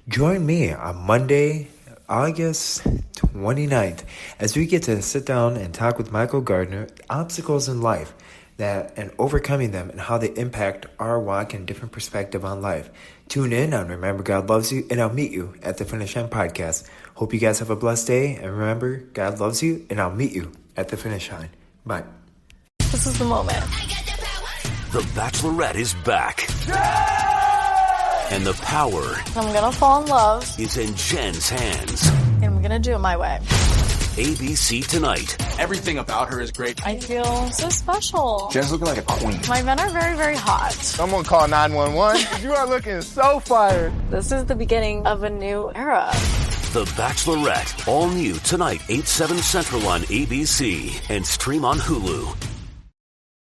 Join me on Monday, August 29th, as we get to sit down and talk with Michael Gardner, obstacles in life and overcoming them and how they impact our walk and different perspective on life. Tune in on Remember God Loves You, and I'll meet you at the Finish Line podcast. Hope you guys have a blessed day, and remember, God loves you, and I'll meet you at the finish line. Bye. This is the moment. The Bachelorette is back. And the power I'm gonna fall in love. is in Jen's hands. And I'm gonna do it my way. ABC tonight. Everything about her is great. I feel so special. Jen's looking like a queen. My men are very, very hot. Someone call 911. You are looking so fired. This is the beginning of a new era. The Bachelorette. All new tonight, 8/7 Central on ABC and stream on Hulu.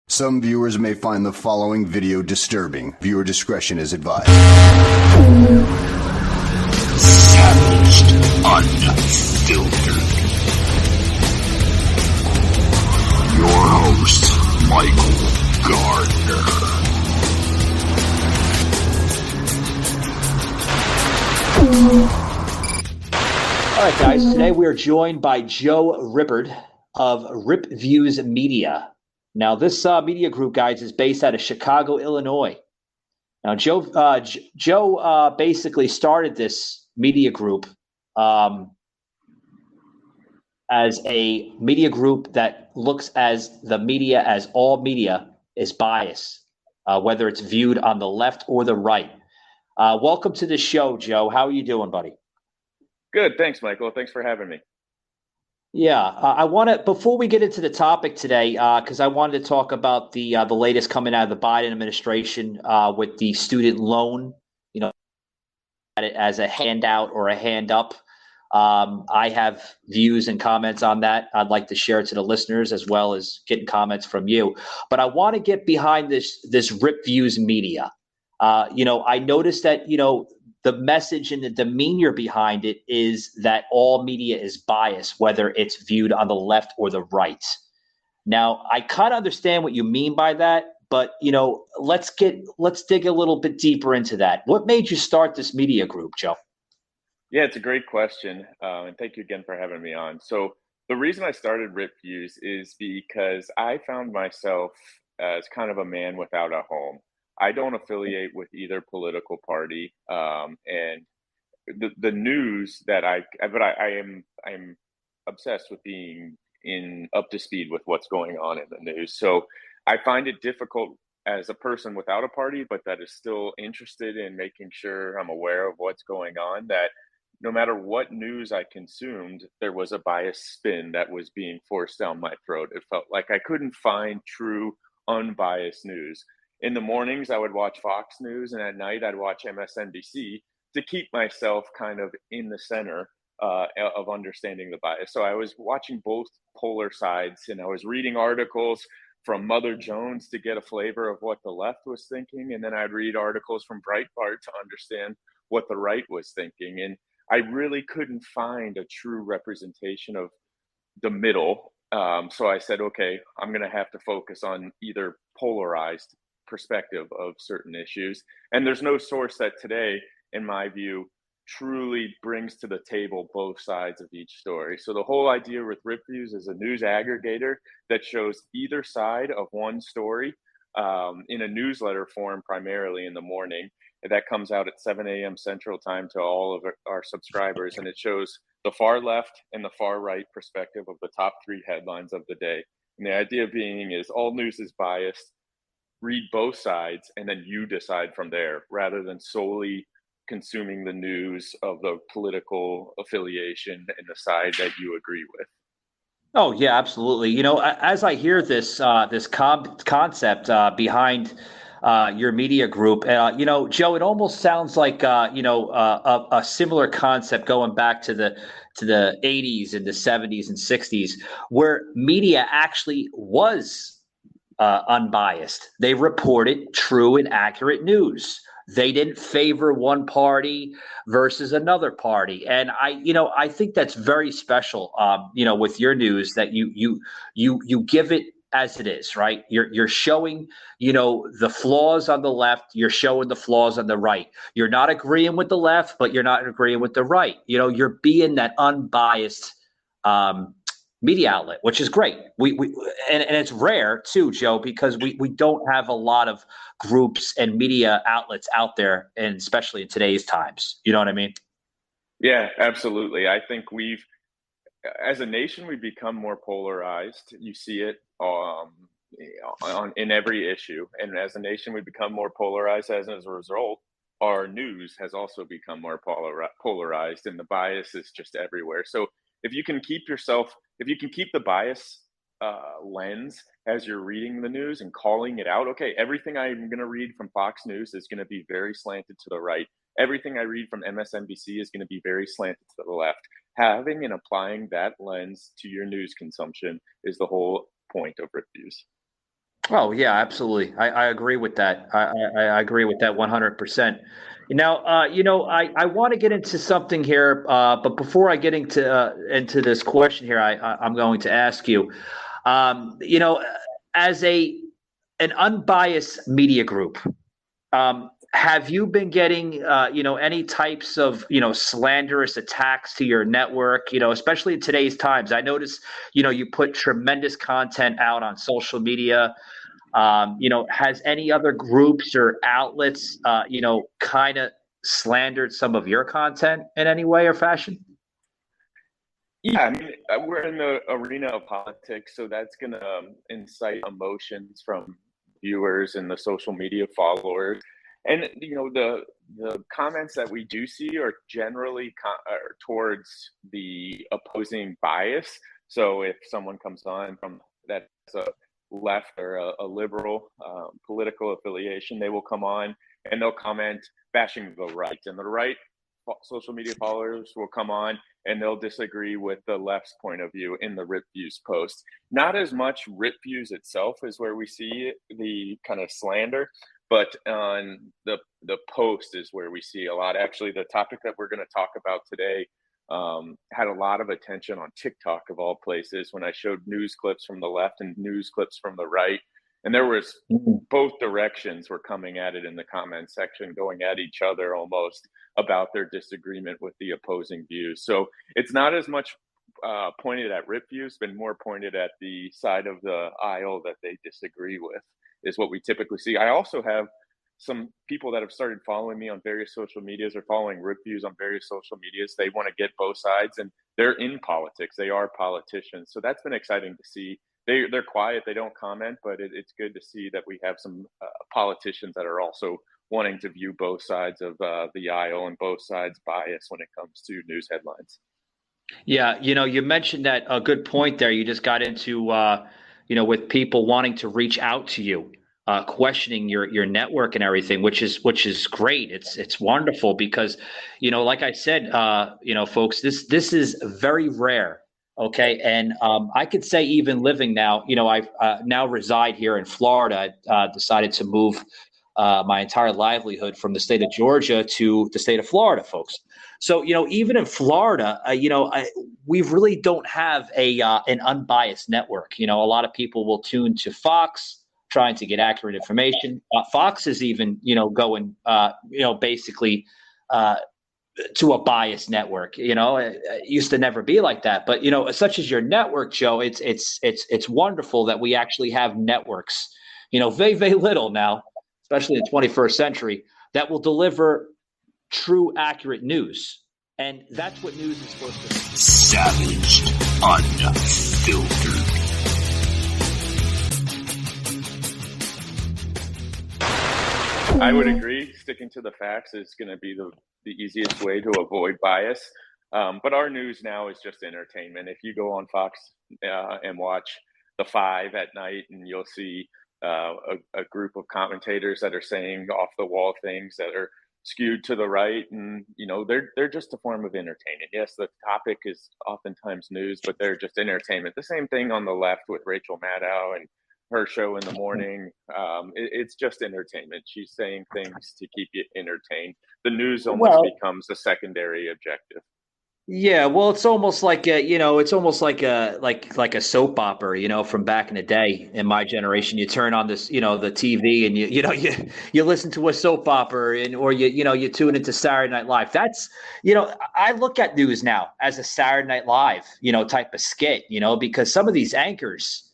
Some viewers may find the following video disturbing. Viewer discretion is advised. Savaged, unfiltered. Your host, Michael Gardner. All right, guys. Today we are joined by Joe Rippert of Rip Views Media. Now, this media group, guys, is based out of Chicago, Illinois. Now, Joe basically started this media group as a media group that looks as the media as all media is biased, whether it's viewed on the left or the right. Welcome to the show, Joe. How are you doing, buddy? Good. Thanks, Michael. Thanks for having me. Yeah, I want to, before we get into the topic today, because I wanted to talk about the latest coming out of the Biden administration with the student loan, at it as a handout or a hand up. I have views and comments on that. I'd like to share it to the listeners as well as getting comments from you. But I want to get behind this Rip Views Media. I noticed that, the message and the demeanor behind it is that all media is biased, whether it's viewed on the left or the right. Now, I kind of understand what you mean by that, but let's dig a little bit deeper into that. What made you start this media group, Joe? Yeah, it's a great question, and thank you again for having me on. So the reason I started Rip Views is because I found myself as kind of a man without a home. I don't affiliate with either political party, and the news that I am obsessed with being up to speed with what's going on in the news. So I find it difficult as a person without a party, but that is still interested in making sure I'm aware of what's going on, that no matter what news I consumed, there was a biased spin that was being forced down my throat. It felt like I couldn't find true, unbiased news. In the mornings, I would watch Fox News, and at night, I'd watch MSNBC to keep myself kind of in the center of understanding the bias. So I was watching both polar sides, and I was reading articles from Mother Jones to get a flavor of what the left was thinking, and then I'd read articles from Breitbart to understand what the right was thinking. And I really couldn't find a true representation of the middle. So I said, okay, I'm going to have to focus on either polarized perspective of certain issues. And there's no source that today, in my view, truly brings to the table both sides of each story. So the whole idea with Rip Views is a news aggregator that shows either side of one story in a newsletter form, primarily in the morning. That comes out at 7 a.m. Central Time to all of our subscribers. And it shows the far left and the far right perspective of the top three headlines of the day. And the idea being is all news is biased. Read both sides, and then you decide from there, rather than solely consuming the news of the political affiliation and the side that you agree with. Oh, yeah, absolutely. As I hear this concept behind your media group, Joe, it almost sounds like a similar concept going back to the 80s and the 70s and 60s, where media actually was unbiased. They reported true and accurate news. They didn't favor one party versus another party. And I think that's very special, with your news, that you give it as it is, right? You're showing, the flaws on the left. You're showing the flaws on the right. You're not agreeing with the left, but you're not agreeing with the right. You're being that unbiased media outlet, which is great. And it's rare too, Joe, because we don't have a lot of groups and media outlets out there, and especially in today's times. You know what I mean? Yeah, absolutely. I think as a nation, we've become more polarized. You see it in every issue. And as a nation, we've become more polarized. As a result, our news has also become more polarized, and the bias is just everywhere. So if you can keep the bias lens as you're reading the news and calling it out, okay, everything I'm going to read from Fox News is going to be very slanted to the right. Everything I read from MSNBC is going to be very slanted to the left. Having and applying that lens to your news consumption is the whole point of Rip Views. Oh yeah, absolutely. I agree with that. I agree with that 100%. Now, I want to get into something here, but before I get into this question here, I'm going to ask you, as an unbiased media group, have you been getting, any types of, slanderous attacks to your network, especially in today's times? I notice, you put tremendous content out on social media. Has any other groups or outlets, kind of slandered some of your content in any way or fashion? Yeah, I mean, we're in the arena of politics, so that's going to incite emotions from viewers and the social media followers. And the comments that we do see are generally towards the opposing bias. So if someone comes on from that's a left or a liberal political affiliation, they will come on and they'll comment bashing the right, and the right social media followers will come on and they'll disagree with the left's point of view in the Rip Views post. Not as much Rip Views itself is where we see the kind of slander, but on the post is where we see a lot. Actually, the topic that we're going to talk about today had a lot of attention on TikTok, of all places, when I showed news clips from the left and news clips from the right. And there was both directions were coming at it in the comment section, going at each other almost about their disagreement with the opposing views. So it's not as much pointed at Rip Views, but more pointed at the side of the aisle that they disagree with, is what we typically see. I also have some people that have started following me on various social medias or following Rip Views on various social medias. They want to get both sides, and they're in politics. They are politicians. So that's been exciting to see. They're quiet. They don't comment, but it's good to see that we have some politicians that are also wanting to view both sides of the aisle and both sides bias when it comes to news headlines. Yeah, you mentioned that a good point there. You just got into, with people wanting to reach out to you, questioning your network and everything, which is great. It's wonderful because, like I said, folks, this is very rare. Okay. And I could say even living now, I now reside here in Florida. I decided to move my entire livelihood from the state of Georgia to the state of Florida, folks. So, even in Florida, we really don't have an unbiased network. A lot of people will tune to Fox, trying to get accurate information. Fox is even, going, basically to a biased network. It used to never be like that. But, such as your network, Joe, it's wonderful that we actually have networks, very, very little now, especially in the 21st century, that will deliver true, accurate news. And that's what news is supposed to be. Savaged, unfiltered. I would agree. Sticking to the facts is going to be the easiest way to avoid bias. But our news now is just entertainment. If you go on Fox and watch The Five at night, and you'll see a group of commentators that are saying off the wall things that are skewed to the right, and they're just a form of entertainment. Yes, the topic is oftentimes news, but they're just entertainment. The same thing on the left with Rachel Maddow and her show in the morning. It's just entertainment. She's saying things to keep you entertained. The news almost becomes a secondary objective. Yeah, well, it's almost like it's almost like a soap opera, from back in the day. In my generation, you turn on this, the TV, and you listen to a soap opera, and or you tune into Saturday Night Live. That's I look at news now as a Saturday Night Live, type of skit, because some of these anchors,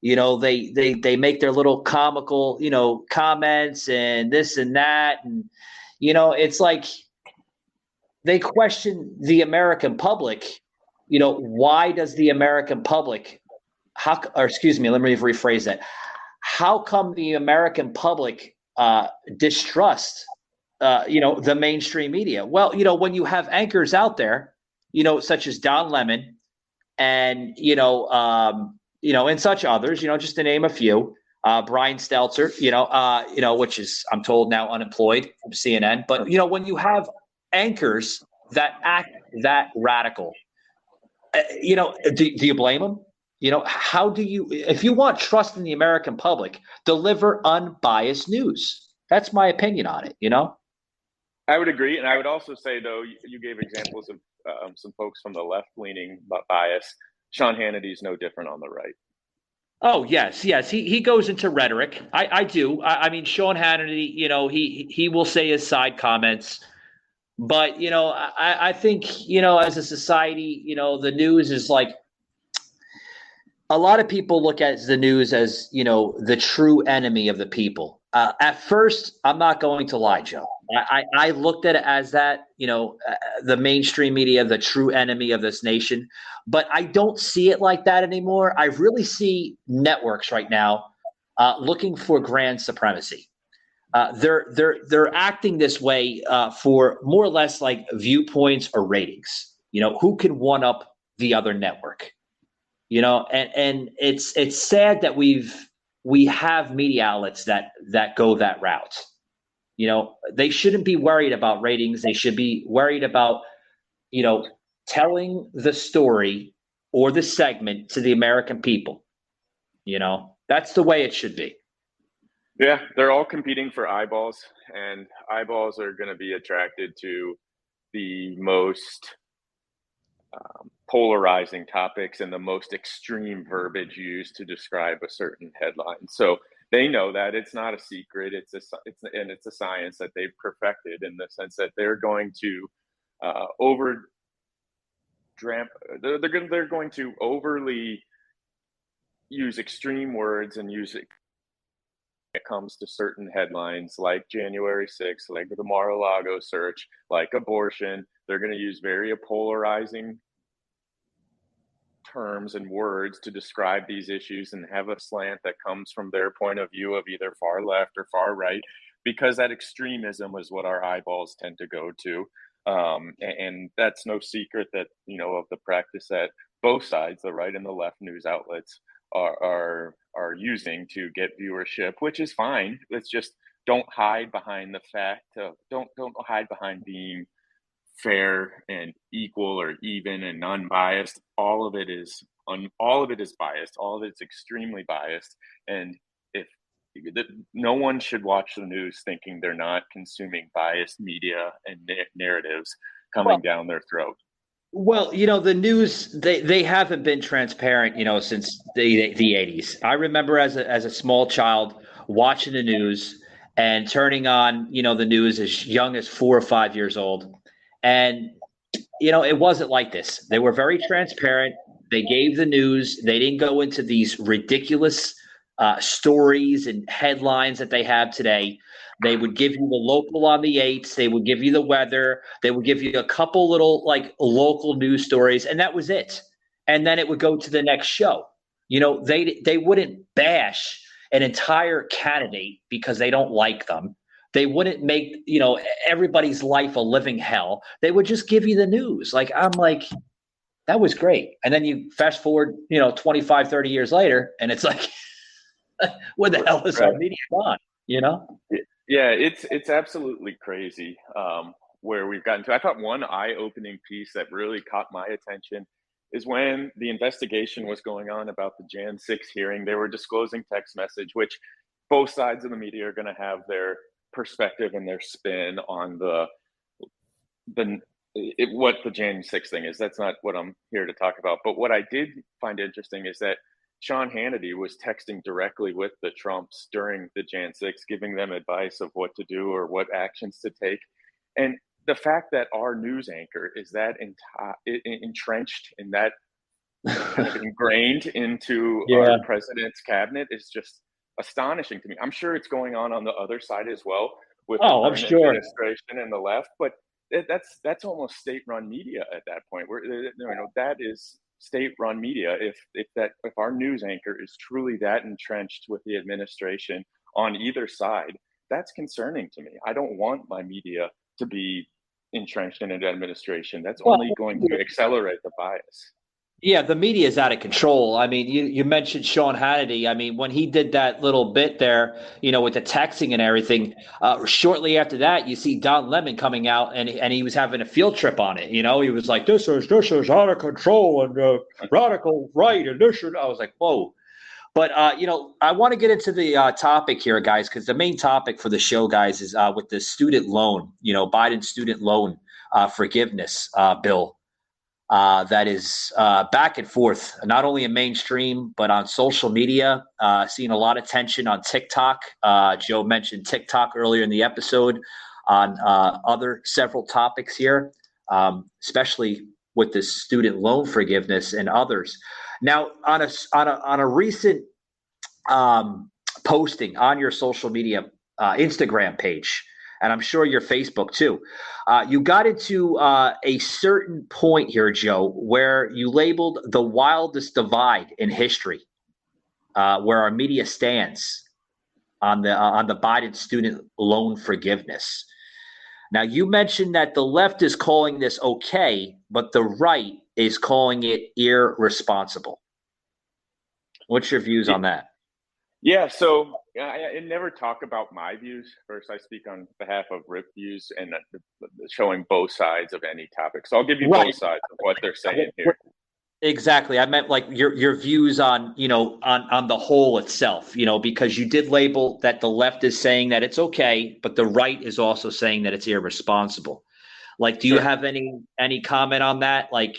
they make their little comical, comments and this and that, and it's like they question the American public. Why does the American public, or excuse me, let me rephrase that. How come the American public distrust, the mainstream media? Well, when you have anchors out there, such as Don Lemon and, and such others, just to name a few, Brian Stelter, which is, I'm told now unemployed from CNN. But, when you have anchors that act that radical, do you blame them? How do you, if you want trust in the American public, deliver unbiased news? That's my opinion on it, I would agree. And I would also say, though, you gave examples of some folks from the left-leaning bias. Sean Hannity's no different on the right. Oh, yes. He goes into rhetoric. I do. I mean, Sean Hannity, he will say his side comments. But, I think, as a society, the news is like, a lot of people look at the news as, the true enemy of the people. At first, I'm not going to lie, Joe. I looked at it as that, the mainstream media, the true enemy of this nation. But I don't see it like that anymore. I really see networks right now looking for grand supremacy. They're acting this way for more or less like viewpoints or ratings. Who can one up the other network? And it's sad that we have media outlets that go that route. They shouldn't be worried about ratings. They should be worried about, telling the story or the segment to the American people. That's the way it should be. Yeah, they're all competing for eyeballs, and eyeballs are going to be attracted to the most polarizing topics and the most extreme verbiage used to describe a certain headline. So they know that it's not a secret. It's a science that they've perfected in the sense that they're going to over they're going to overly use extreme words and use it comes to certain headlines like January 6th, like the Mar-a-Lago search, like abortion. They're going to use very polarizing terms and words to describe these issues and have a slant that comes from their point of view of either far left or far right, because that extremism is what our eyeballs tend to go to. And that's no secret that, of the practice that both sides, the right and the left news outlets, are using to get viewership, which is fine. Let's just don't hide behind the fact of don't hide behind being fair and equal or even and unbiased. All of it is biased. All of it's extremely biased. And if no one should watch the news thinking they're not consuming biased media and narratives coming down their throat. Well, the news, they haven't been transparent, since the 80s. I remember as a small child watching the news and turning on, the news as young as 4 or 5 years old. And, it wasn't like this. They were very transparent. They gave the news. They didn't go into these ridiculous stories and headlines that they have today. They would give you the local on the 8s. They would give you the weather. They would give you a couple little like local news stories, and that was it. And then it would go to the next show. They wouldn't bash an entire candidate because they don't like them. They wouldn't make, everybody's life a living hell. They would just give you the news. Like, I'm like, that was great. And then you fast forward, 25, 30 years later, and it's like, where the hell is our media gone? Yeah, it's absolutely crazy where we've gotten to. I thought one eye-opening piece that really caught my attention is when the investigation was going on about the Jan 6 hearing. They were disclosing text message, which both sides of the media are going to have their perspective and their spin on the what the Jan 6 thing is. That's not what I'm here to talk about. But what I did find interesting is that Sean Hannity was texting directly with the Trumps during the Jan 6, giving them advice of what to do or what actions to take. And the fact that our news anchor is that entrenched in that kind of ingrained into our president's cabinet is just astonishing to me. I'm sure it's going on the other side as well with the I'm current sure. administration and the left, but that's almost state-run media at that point. Where that is state-run media. If our news anchor is truly that entrenched with the administration on either side, that's concerning to me. I don't want my media to be entrenched in an administration. That's only going to accelerate the bias. Yeah, the media is out of control. I mean, you mentioned Sean Hannity. I mean, when he did that little bit there, with the texting and everything, shortly after that, you see Don Lemon coming out and he was having a field trip on it. He was like, this is out of control and radical right and this. I was like, whoa. But, I want to get into the topic here, guys, because the main topic for the show, guys, is with the student loan, Biden's student loan forgiveness bill. That is back and forth, not only in mainstream, but on social media, seeing a lot of tension on TikTok. Joe mentioned TikTok earlier in the episode on other several topics here, especially with the student loan forgiveness and others. Now, on a recent posting on your social media Instagram page, and I'm sure your Facebook too, you got into a certain point here, Joe, where you labeled the wildest divide in history, where our media stands on the Biden student loan forgiveness. Now, you mentioned that the left is calling this okay, but the right is calling it irresponsible. What's your views on that? Yeah, so I never talk about my views. First, I speak on behalf of RIP views and showing both sides of any topic. So I'll give you both sides of what they're saying here. Exactly. I meant like your views on, on the whole itself, because you did label that the left is saying that it's okay, but the right is also saying that it's irresponsible. Like, do you have any comment on that? Like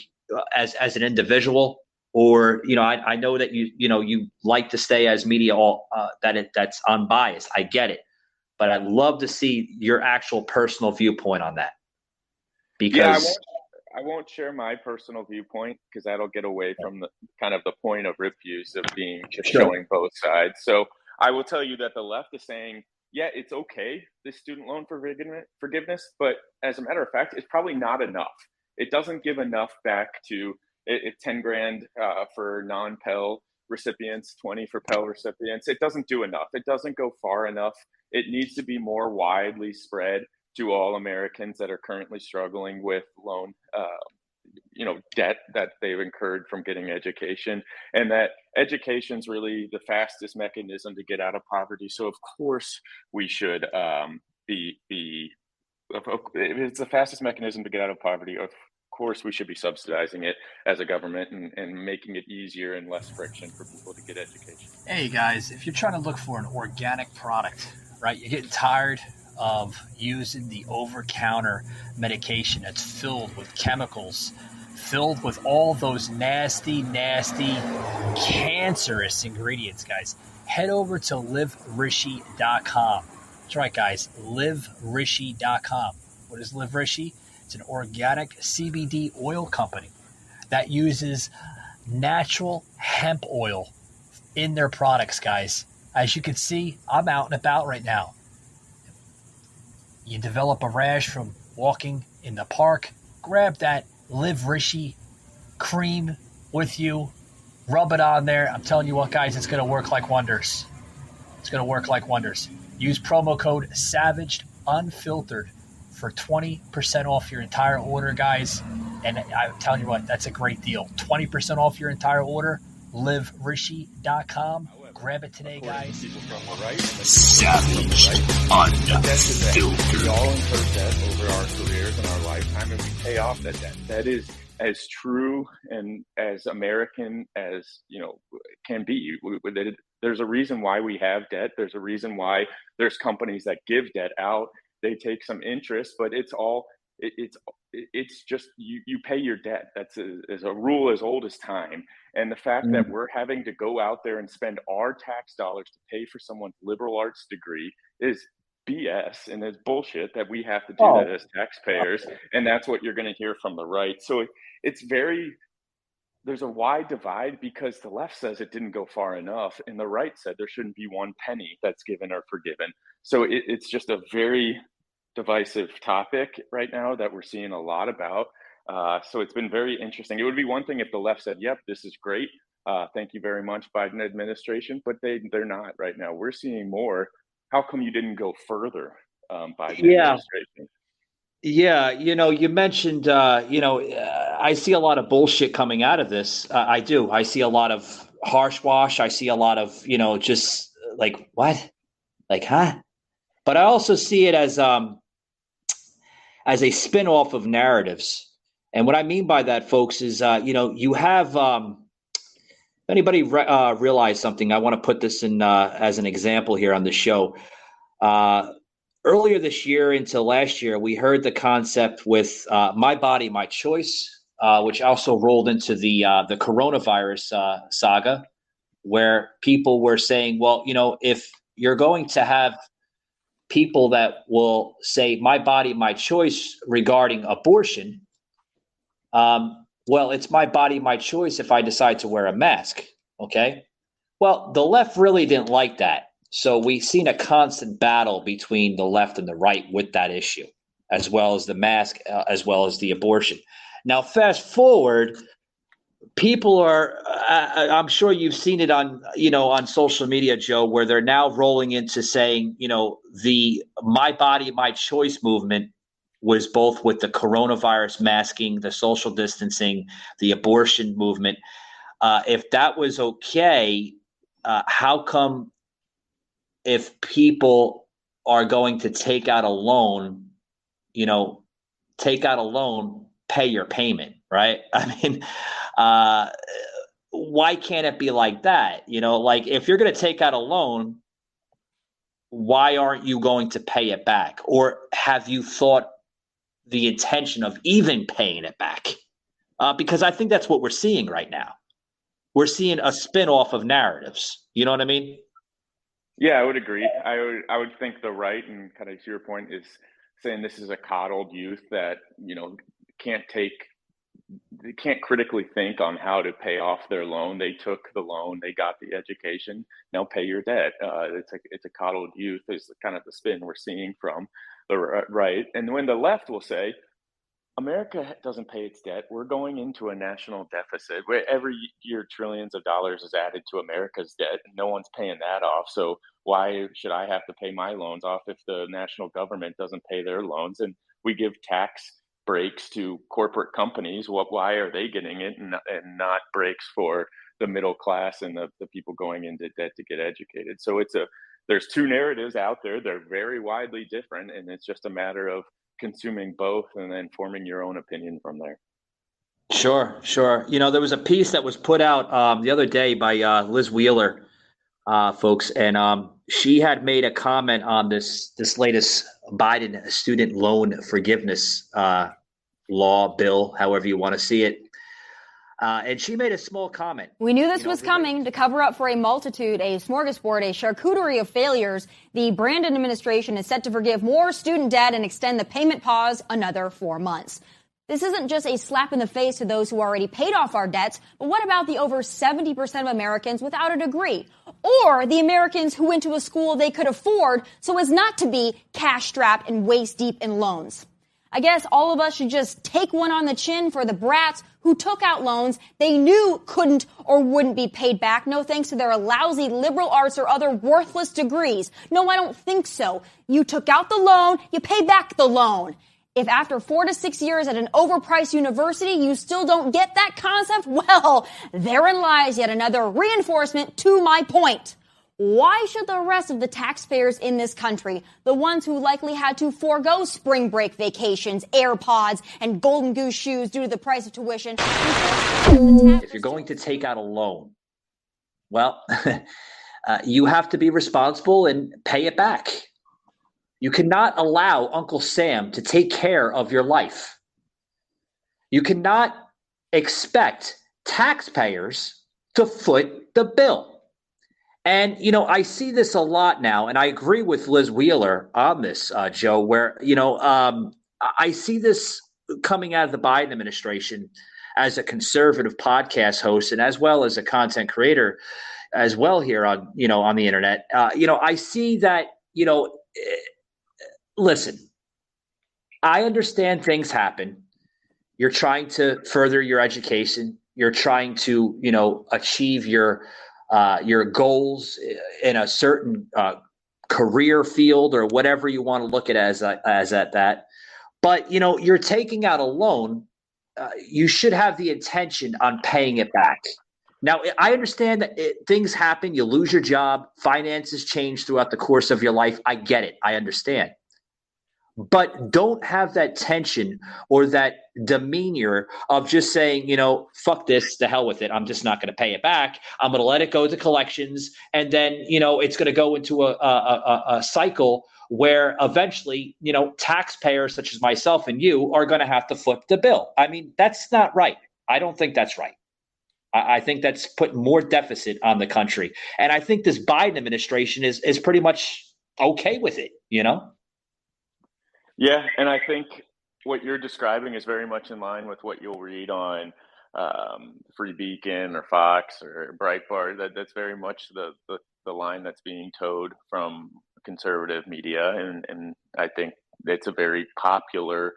as an individual? Or, I know that you like to stay as media that's unbiased. I get it, but I'd love to see your actual personal viewpoint on that. Because I won't share my personal viewpoint because that'll get away from the kind of the point of RIP views of being just showing both sides. So I will tell you that the left is saying, yeah, it's okay, this student loan forgiveness, but as a matter of fact, it's probably not enough. It doesn't give enough back to it's 10 grand for non-Pell recipients, 20 for Pell recipients. It doesn't do enough. It doesn't go far enough. It needs to be more widely spread to all Americans that are currently struggling with loan, debt that they've incurred from getting education, and that education's really the fastest mechanism to get out of poverty. So of course we should it's the fastest mechanism to get out of poverty. Of course we should be subsidizing it as a government and making it easier and less friction for people to get education. Hey guys, if you're trying to look for an organic product, right, you're getting tired of using the over-counter medication that's filled with chemicals, filled with all those nasty, cancerous ingredients, guys, head over to liverishi.com. That's right, guys, liverishi.com. What is Live Rishi? It's an organic CBD oil company that uses natural hemp oil in their products, guys. As you can see, I'm out and about right now. You develop a rash from walking in the park, grab that Live Rishi cream with you, rub it on there. I'm telling you what, guys, it's going to work like wonders. It's going to work like wonders. Use promo code SAVAGEDUNFILTERED for 20% off your entire order, guys. And I'm telling you what, that's a great deal. 20% off your entire order, liverishi.com. Grab it today, guys. Savage Unfiltered. We all incur debt over our careers and our lifetime, and we pay off that debt. That is as true and as American as can be. There's a reason why we have debt. There's a reason why there's companies that give debt out. They take some interest, but it's it's just you pay your debt. That's is a rule as old as time. And the fact that we're having to go out there and spend our tax dollars to pay for someone's liberal arts degree is BS, and it's bullshit that we have to do that as taxpayers. And that's what you're going to hear from the right. So it's there's a wide divide because the left says it didn't go far enough, and the right said there shouldn't be one penny that's given or forgiven. So it's just a very divisive topic right now that we're seeing a lot about. So it's been very interesting. It would be one thing if the left said, yep, this is great. Thank you very much, Biden administration. But they're not right now. We're seeing more. How come you didn't go further, Biden administration? Yeah, you mentioned, I see a lot of bullshit coming out of this. I do. I see a lot of harsh wash. I see a lot of, just like, what? Like, huh? But I also see it as a spin-off of narratives. And what I mean by that, folks, is, you have anybody realize something? I want to put this in as an example here on the show. Earlier this year into last year, we heard the concept with My Body, My Choice, which also rolled into the coronavirus saga, where people were saying, well, if you're going to have people that will say my body, my choice regarding abortion, well, it's my body, my choice if I decide to wear a mask. Okay. Well, the left really didn't like that. So we've seen a constant battle between the left and the right with that issue, as well as the mask, as well as the abortion. Now, fast forward, people are, I'm sure you've seen it on social media, Joe, where they're now rolling into saying, the My Body, My Choice movement was both with the coronavirus masking, the social distancing, the abortion movement. If that was okay, how come if people are going to take out a loan, pay your payment, right? I mean, why can't it be like that? Like if you're going to take out a loan, why aren't you going to pay it back? Or have you thought the intention of even paying it back? Because I think that's what we're seeing right now. We're seeing a spin-off of narratives. You know what I mean? Yeah, I would agree. I would think the right, and kind of to your point, is saying this is a coddled youth that they can't critically think on how to pay off their loan. They took the loan, they got the education. Now pay your debt. It's a coddled youth is kind of the spin we're seeing from the right. And when the left will say, America doesn't pay its debt. We're going into a national deficit where every year trillions of dollars is added to America's debt and no one's paying that off. So why should I have to pay my loans off if the national government doesn't pay their loans? And we give tax breaks to corporate companies. Why are they getting it and not breaks for the middle class and the people going into debt to get educated? So there's two narratives out there. They're very widely different, and it's just a matter of consuming both and then forming your own opinion from there. Sure. There was a piece that was put out the other day by Liz Wheeler, folks, and she had made a comment on this latest Biden student loan forgiveness law bill, however you want to see it. And she made a small comment. We knew this was coming to cover up for a multitude, a smorgasbord, a charcuterie of failures. The Brandon administration is set to forgive more student debt and extend the payment pause another 4 months. This isn't just a slap in the face to those who already paid off our debts, but what about the over 70% of Americans without a degree? Or the Americans who went to a school they could afford so as not to be cash-strapped and waist-deep in loans? I guess all of us should just take one on the chin for the brats who took out loans they knew couldn't or wouldn't be paid back, no thanks to their lousy liberal arts or other worthless degrees. No, I don't think so. You took out the loan, you pay back the loan. If after 4 to 6 years at an overpriced university you still don't get that concept, well, therein lies yet another reinforcement to my point. Why should the rest of the taxpayers in this country, the ones who likely had to forego spring break vacations, AirPods, and Golden Goose shoes due to the price of tuition? If you're going to take out a loan, well, you have to be responsible and pay it back. You cannot allow Uncle Sam to take care of your life. You cannot expect taxpayers to foot the bill. And, I see this a lot now, and I agree with Liz Wheeler on this, Joe, where, I see this coming out of the Biden administration as a conservative podcast host and as well as a content creator as well here on, on the internet. I see that, listen, I understand things happen. You're trying to further your education. You're trying to, achieve your goals in a certain career field or whatever you want to look at as at that. But you're taking out a loan. You should have the intention on paying it back. Now, I understand that things happen. You lose your job. Finances change throughout the course of your life. I get it. I understand. But don't have that tension or that demeanor of just saying, fuck this, to hell with it. I'm just not going to pay it back. I'm going to let it go to collections. And then, it's going to go into a cycle where eventually, taxpayers such as myself and you are going to have to flip the bill. I mean, that's not right. I don't think that's right. I think that's put more deficit on the country. And I think this Biden administration is pretty much okay with it, Yeah, and I think what you're describing is very much in line with what you'll read on Free Beacon or Fox or Breitbart. That's very much the line that's being towed from conservative media, and I think it's a very popular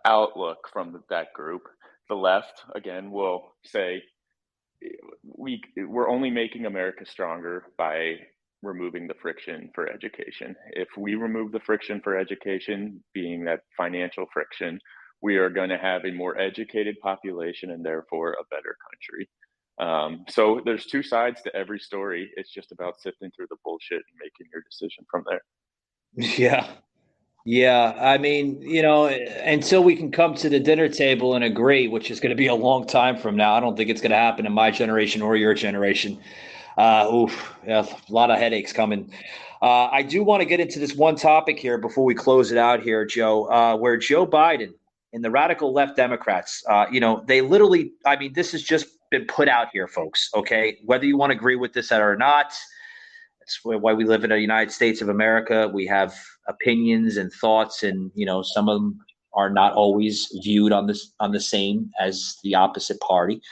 outlook from that group. The left, again, will say we're only making America stronger by removing the friction for education. If we remove the friction for education, being that financial friction, we are going to have a more educated population and therefore a better country. So there's two sides to every story. It's just about sifting through the bullshit and making your decision from there. Yeah. Yeah. I mean, until we can come to the dinner table and agree, which is going to be a long time from now, I don't think it's going to happen in my generation or your generation. Yeah, a lot of headaches coming. I do want to get into this one topic here before we close it out here, Joe, where Joe Biden and the radical left Democrats, they literally, I mean, this has just been put out here, folks. Okay. Whether you want to agree with this or not, that's why we live in the United States of America. We have opinions and thoughts, and, some of them are not always viewed on the same as the opposite party.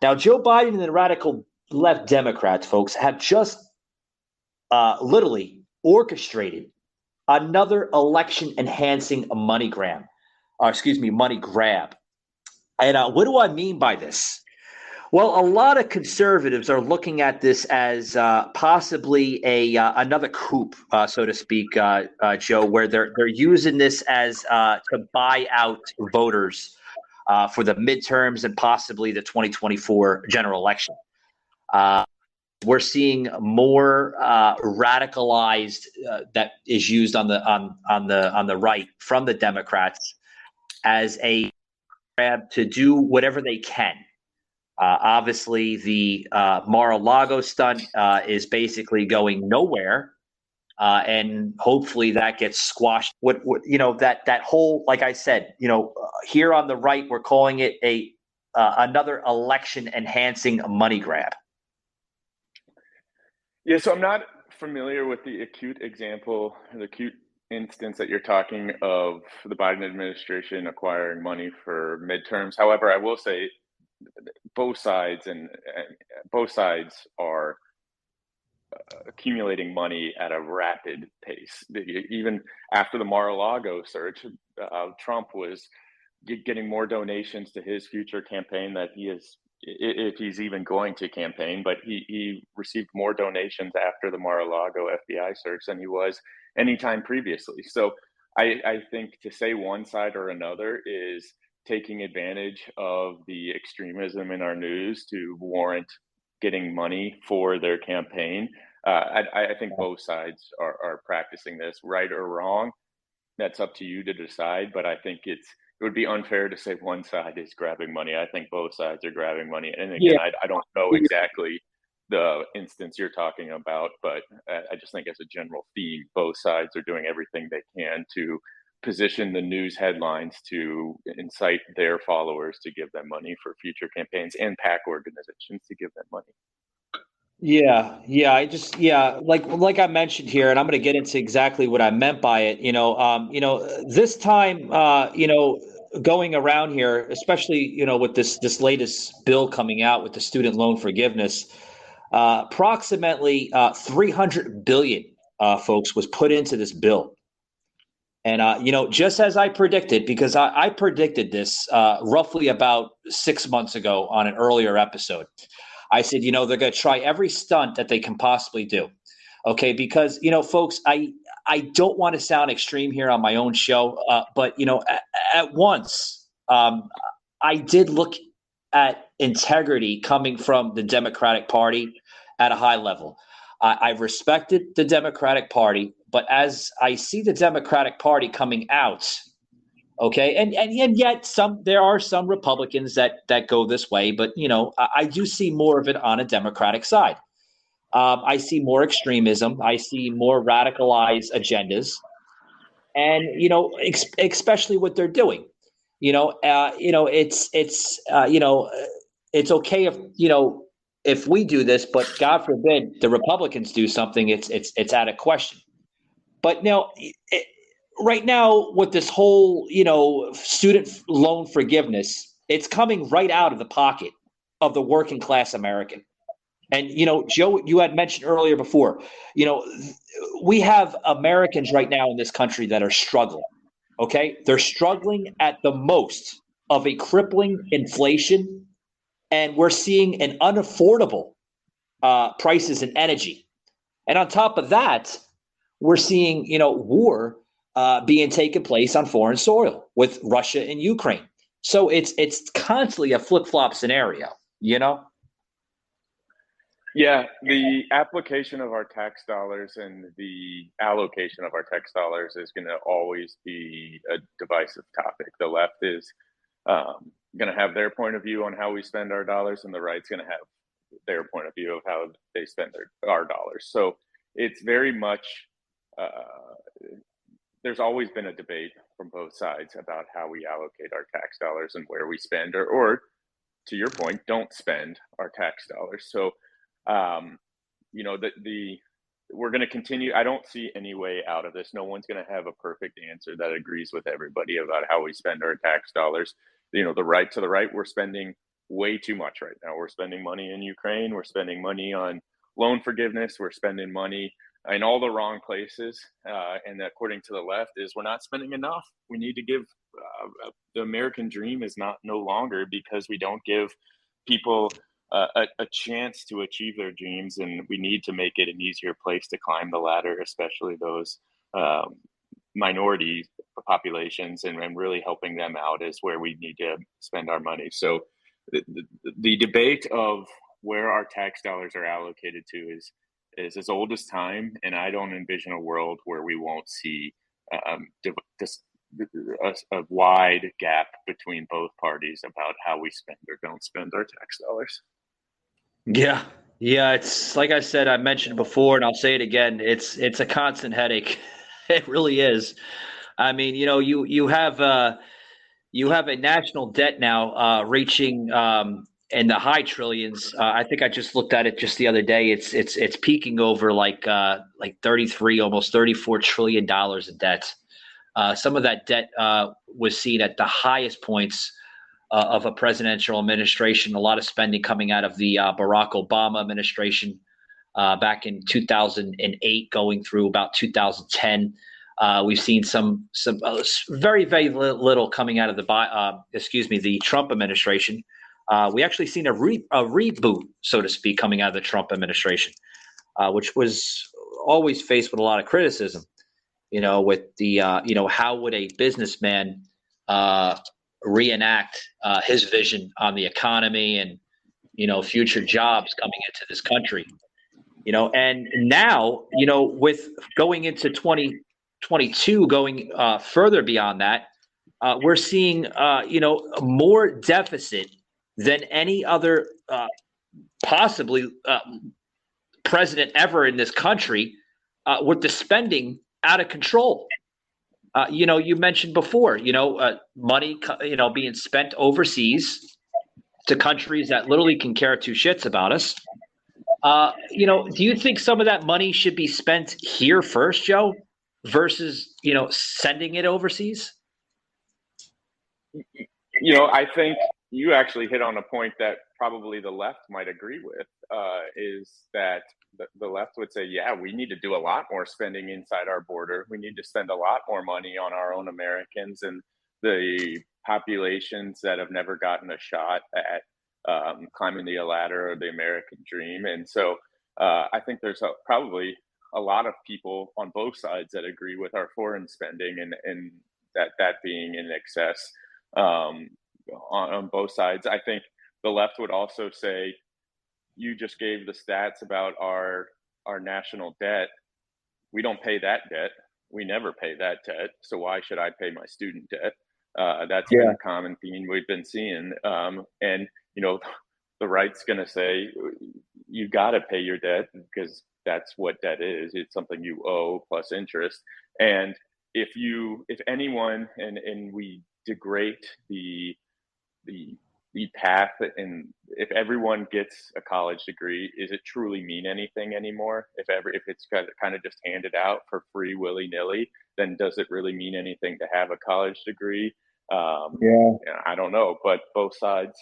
Now, Joe Biden and the radical left Democrats, folks, have just literally orchestrated another election-enhancing money grab. And what do I mean by this? Well, a lot of conservatives are looking at this as possibly another coup, so to speak, Joe, where they're using this as to buy out voters for the midterms and possibly the 2024 general election. We're seeing more radicalized that is used on the right from the Democrats as a grab to do whatever they can. Obviously, the Mar-a-Lago stunt is basically going nowhere, and hopefully that gets squashed. That whole, like I said, here on the right, we're calling it another election-enhancing money grab. Yeah, so I'm not familiar with the acute instance that you're talking of the Biden administration acquiring money for midterms. However, I will say both sides are accumulating money at a rapid pace. Even after the Mar-a-Lago search, Trump was getting more donations to his future campaign that he is, if he's even going to campaign, but he received more donations after the Mar-a-Lago FBI search than he was anytime previously. So I think to say one side or another is taking advantage of the extremism in our news to warrant getting money for their campaign. I think both sides are practicing this, right or wrong. That's up to you to decide, but I think it would be unfair to say one side is grabbing money. I think both sides are grabbing money. And again, I don't know exactly the instance you're talking about, but I just think as a general theme, both sides are doing everything they can to position the news headlines to incite their followers to give them money for future campaigns, and PAC organizations to give them money. Like I mentioned here, and I'm going to get into exactly what I meant by it. This time, going around here, especially with this latest bill coming out with the student loan forgiveness, approximately $300 billion, folks, was put into this bill. And, just as I predicted, because I predicted this roughly about 6 months ago on an earlier episode, I said, they're going to try every stunt that they can possibly do. Okay, because, folks, I don't want to sound extreme here on my own show, but, at once I did look at integrity coming from the Democratic Party at a high level. I respected the Democratic Party, but as I see the Democratic Party coming out, okay, and yet there are some Republicans that go this way, but I do see more of it on a Democratic side. I see more extremism. I see more radicalized agendas, and especially what they're doing. It's okay if we do this, but God forbid the Republicans do something. It's out of question. But now, right now, with this whole student loan forgiveness, it's coming right out of the pocket of the working class American. And Joe, you had mentioned earlier before, we have Americans right now in this country that are struggling. Okay, they're struggling at the most of a crippling inflation, and we're seeing an unaffordable prices in energy. And on top of that, we're seeing war being taken place on foreign soil with Russia and Ukraine. So it's constantly a flip-flop scenario, Yeah, the application of our tax dollars and the allocation of our tax dollars is going to always be a divisive topic. The left is going to have their point of view on how we spend our dollars, and the right's going to have their point of view of how they spend our dollars. So it's very much, there's always been a debate from both sides about how we allocate our tax dollars and where we spend, or to your point, don't spend our tax dollars. So we're going to continue. I don't see any way out of this. No one's going to have a perfect answer that agrees with everybody about how we spend our tax dollars. The right to the right, we're spending way too much right now. We're spending money in Ukraine. We're spending money on loan forgiveness. We're spending money in all the wrong places. And according to the left is we're not spending enough. We need to give the American dream is no longer, because we don't give people a chance to achieve their dreams, and we need to make it an easier place to climb the ladder, especially those minority populations, and really helping them out is where we need to spend our money. So the debate of where our tax dollars are allocated to is as old as time, and I don't envision a world where we won't see a wide gap between both parties about how we spend or don't spend our tax dollars. Yeah. It's like I said, I mentioned before, and I'll say it again. It's a constant headache. It really is. I mean, you have a national debt now reaching in the high trillions. I think I just looked at it just the other day. It's peaking over like 33, almost $34 trillion in debt. Some of that debt was seen at the highest points of a presidential administration. A lot of spending coming out of the Barack Obama administration back in 2008, going through about 2010. We've seen some very, very little coming out of the Trump administration. We actually seen a reboot, so to speak, coming out of the Trump administration, which was always faced with a lot of criticism. With the how would a businessman reenact his vision on the economy and future jobs coming into this country, and now with going into 2022, going further beyond that, we're seeing more deficit than any other possibly president ever in this country, with the spending out of control. You mentioned before, money, being spent overseas to countries that literally can care two shits about us. Do you think some of that money should be spent here first, Joe, versus, sending it overseas? I think you actually hit on a point that probably the left might agree with, is that the left would say, yeah, we need to do a lot more spending inside our border. We need to spend a lot more money on our own Americans and the populations that have never gotten a shot at climbing the ladder of the American dream. And so I think there's probably a lot of people on both sides that agree with our foreign spending and that being in excess on both sides. I think the left would also say, you just gave the stats about our national debt. We don't pay that debt. We never pay that debt. So why should I pay my student debt? That's been a common theme we've been seeing. And the right's going to say, you got to pay your debt because that's what debt is. It's something you owe plus interest. And if anyone, and we degrade the path, and if everyone gets a college degree, is it truly mean anything anymore? If it's kind of just handed out for free willy-nilly, then does it really mean anything to have a college degree? I don't know, but both sides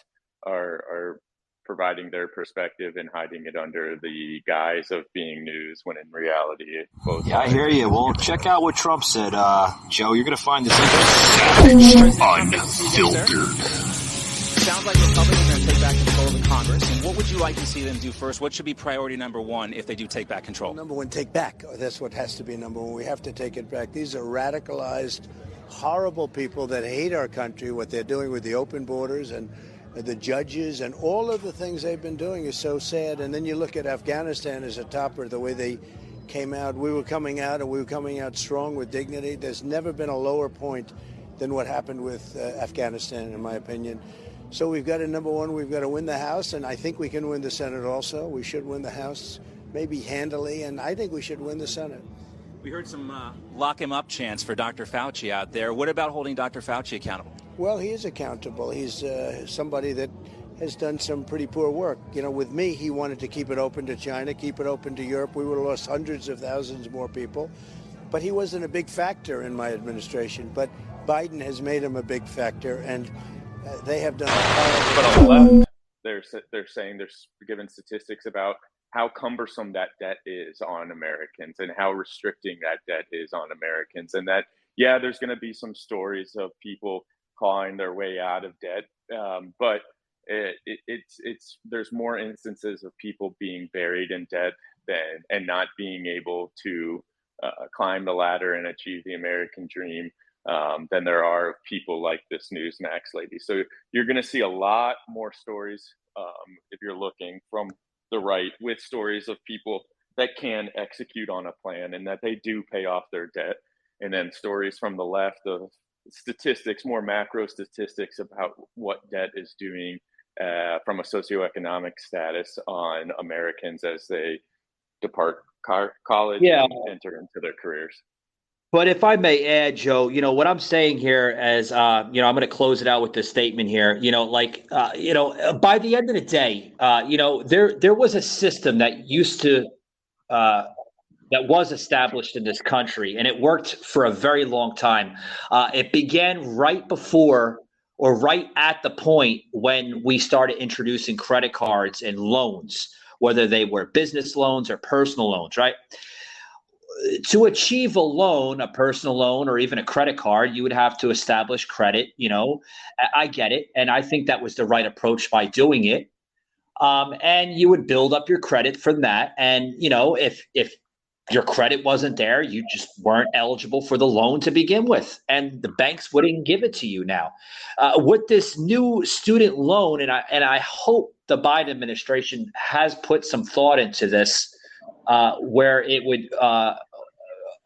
are providing their perspective and hiding it under the guise of being news, when in reality, I hear you. Well, check out what Trump said, Joe. You're going to find this unfiltered. Sounds like Republicans are going to take back control of the Congress. And what would you like to see them do first? What should be priority number one if they do take back control? Number one, take back. That's what has to be number one. We have to take it back. These are radicalized, horrible people that hate our country. What they're doing with the open borders and the judges and all of the things they've been doing is so sad. And then you look at Afghanistan as a topper, the way they came out. We were coming out, and we were coming out strong with dignity. There's never been a lower point than what happened with Afghanistan, in my opinion. So we've got to, number one, we've got to win the House, and I think we can win the Senate also. We should win the House, maybe handily, and I think we should win the Senate. We heard some lock him up chants for Dr. Fauci out there. What about holding Dr. Fauci accountable? Well, he is accountable. He's somebody that has done some pretty poor work. With me, he wanted to keep it open to China, keep it open to Europe. We would have lost hundreds of thousands more people. But he wasn't a big factor in my administration. But Biden has made him a big factor, and they have done But on the left, they're saying, they're giving statistics about how cumbersome that debt is on Americans and how restricting that debt is on Americans. And that, there's going to be some stories of people clawing their way out of debt. But there's more instances of people being buried in debt and not being able to climb the ladder and achieve the American dream than there are people like this Newsmax lady. So you're going to see a lot more stories if you're looking from the right, with stories of people that can execute on a plan and that they do pay off their debt. And then stories from the left of statistics, more macro statistics about what debt is doing from a socioeconomic status on Americans as they depart college and enter into their careers. But if I may add, Joe, what I'm saying here as, I'm going to close it out with this statement here, by the end of the day, there was a system that used to, that was established in this country, and it worked for a very long time. It began right before or right at the point when we started introducing credit cards and loans, whether they were business loans or personal loans, right? To achieve a loan, a personal loan, or even a credit card, you would have to establish credit. I get it. And I think that was the right approach by doing it. And you would build up your credit from that. And, if your credit wasn't there, you just weren't eligible for the loan to begin with. And the banks wouldn't give it to you now. With this new student loan, and I hope the Biden administration has put some thought into this, where it would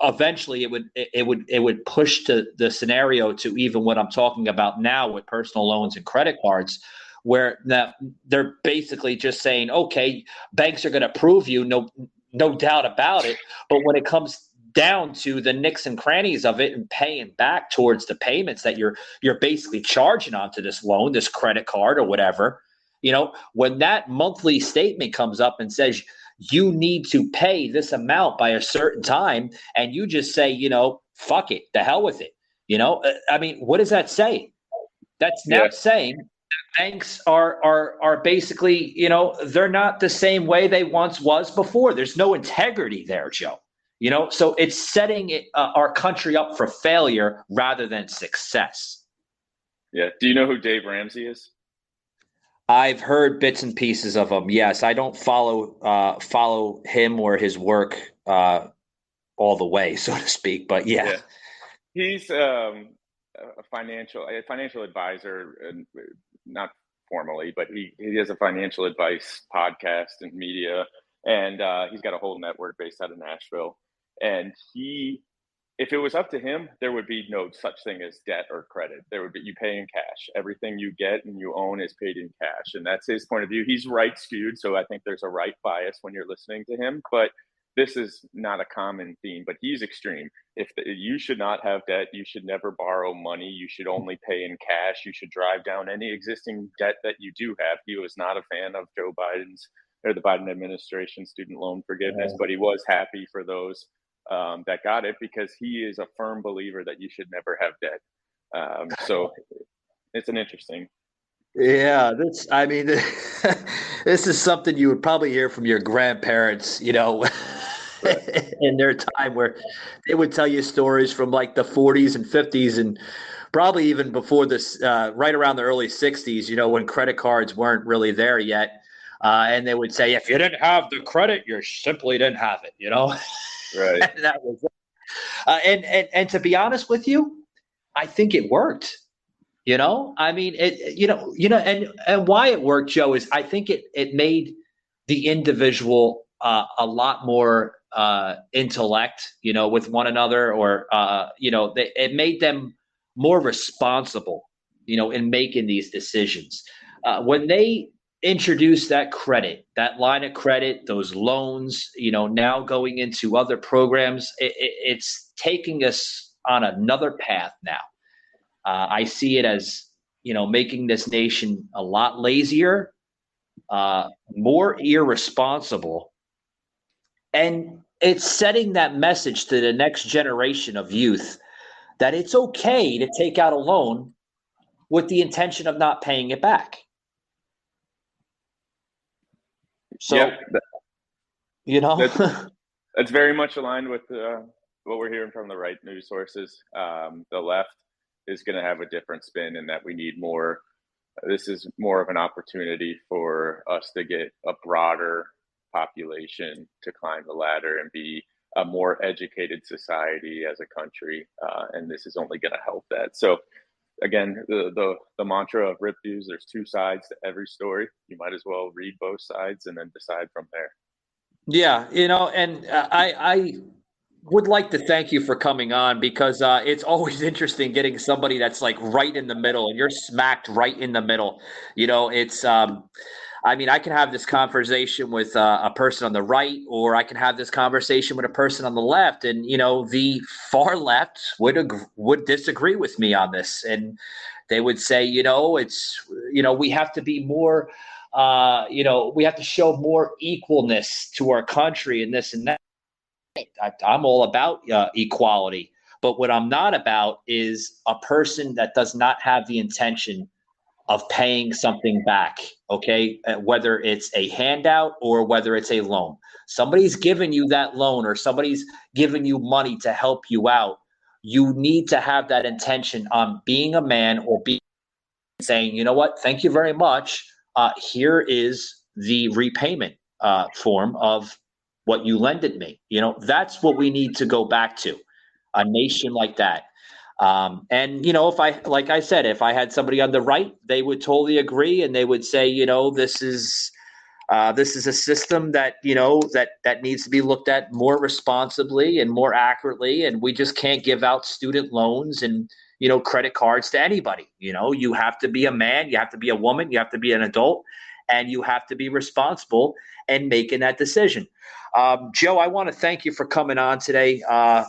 eventually it would push to the scenario to even what I'm talking about now with personal loans and credit cards, where now they're basically just saying, okay, banks are going to approve you, no doubt about it. But when it comes down to the nicks and crannies of it and paying back towards the payments that you're basically charging onto this loan, this credit card or whatever. When that monthly statement comes up and says you need to pay this amount by a certain time, and you just say, fuck it, the hell with it. I mean, what does that say? That's now saying banks are basically, they're not the same way they once was before. There's no integrity there, Joe. So it's setting our country up for failure rather than success. Yeah. Do you know who Dave Ramsey is? I've heard bits and pieces of him. Yes, I don't follow him or his work all the way, so to speak. But yeah. He's a financial advisor, not formally, but he has a financial advice podcast and media, and he's got a whole network based out of Nashville. And if it was up to him, there would be no such thing as debt or credit. There would be, you pay in cash. Everything you get and you own is paid in cash. And that's his point of view. He's right skewed. So I think there's a right bias when you're listening to him, but this is not a common theme, but he's extreme. You should not have debt. You should never borrow money. You should only pay in cash. You should drive down any existing debt that you do have. He was not a fan of Joe Biden's or the Biden administration student loan forgiveness, but he was happy for those that got it, because he is a firm believer that you should never have debt. So it's an interesting. Yeah, this is something you would probably hear from your grandparents, in their time, where they would tell you stories from like the 40s and 50s and probably even before this, right around the early 60s, when credit cards weren't really there yet. And they would say, if you didn't have the credit, you simply didn't have it, Right. And that was it. And to be honest with you, I think it worked. I mean, and why it worked, Joe, is I think it made the individual a lot more intellect, with one another, or it made them more responsible, in making these decisions. When they introduced that credit, that line of credit, those loans, now going into other programs, it's taking us on another path now. I see it as, making this nation a lot lazier, more irresponsible, and it's setting that message to the next generation of youth that it's okay to take out a loan with the intention of not paying it back. So, that's very much aligned with what we're hearing from the right news sources. The left is going to have a different spin, in that we need more. This is more of an opportunity for us to get a broader population to climb the ladder and be a more educated society as a country, and this is only going to help that. So again, the mantra of Rip Views, there's two sides to every story. You might as well read both sides and then decide from there. Yeah, and I would like to thank you for coming on, because it's always interesting getting somebody that's like right in the middle, and you're smacked right in the middle. It's I can have this conversation with a person on the right, or I can have this conversation with a person on the left, and the far left would disagree with me on this, and they would say, it's we have to be more, we have to show more equalness to our country, and this and that. I'm all about equality, but what I'm not about is a person that does not have the intention of paying something back, okay? Whether it's a handout or whether it's a loan. Somebody's given you that loan, or somebody's given you money to help you out. You need to have that intention on being a man, or saying, you know what, thank you very much. Here is the repayment form of what you lended me. That's what we need to go back to, a nation like that. And like I said, if I had somebody on the right, they would totally agree, and they would say, this is a system that that needs to be looked at more responsibly and more accurately, and we just can't give out student loans and credit cards to anybody. You have to be a man, you have to be a woman, you have to be an adult, and you have to be responsible and making that decision. Joe, I want to thank you for coming on today,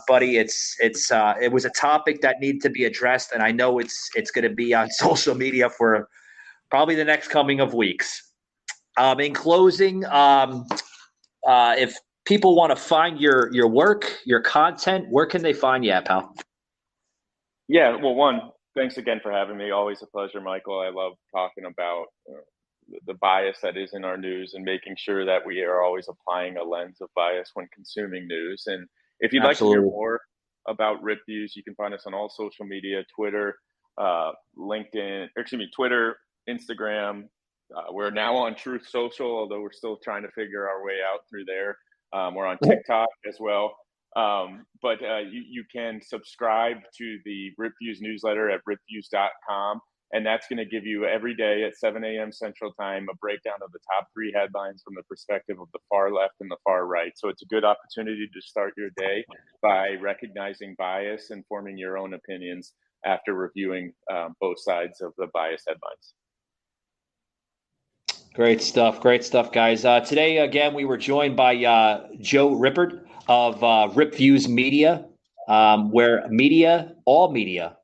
buddy. It was a topic that needed to be addressed, and I know it's going to be on social media for probably the next coming of weeks. In closing, if people want to find your work, your content, where can they find you at, pal? Yeah, well, one, thanks again for having me. Always a pleasure, Michael. I love talking about the bias that is in our news and making sure that we are always applying a lens of bias when consuming news. And if you'd like to hear more about Rip Views, you can find us on all social media, Twitter, Twitter, Instagram. We're now on Truth Social, although we're still trying to figure our way out through there. We're on TikTok as well. But you can subscribe to the Rip Views newsletter at ripviews.com. And that's going to give you every day at 7 a.m. Central Time a breakdown of the top 3 headlines from the perspective of the far left and the far right. So it's a good opportunity to start your day by recognizing bias and forming your own opinions after reviewing both sides of the bias headlines. Great stuff, guys. Today, again, we were joined by Joe Rippert of Rip Views Media, where all media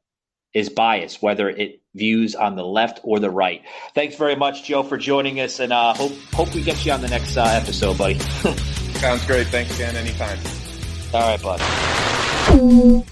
is biased, whether it views on the left or the right. Thanks very much, Joe, for joining us, and hope we get you on the next episode, buddy. Sounds great. Thanks again. Anytime. All right, bud.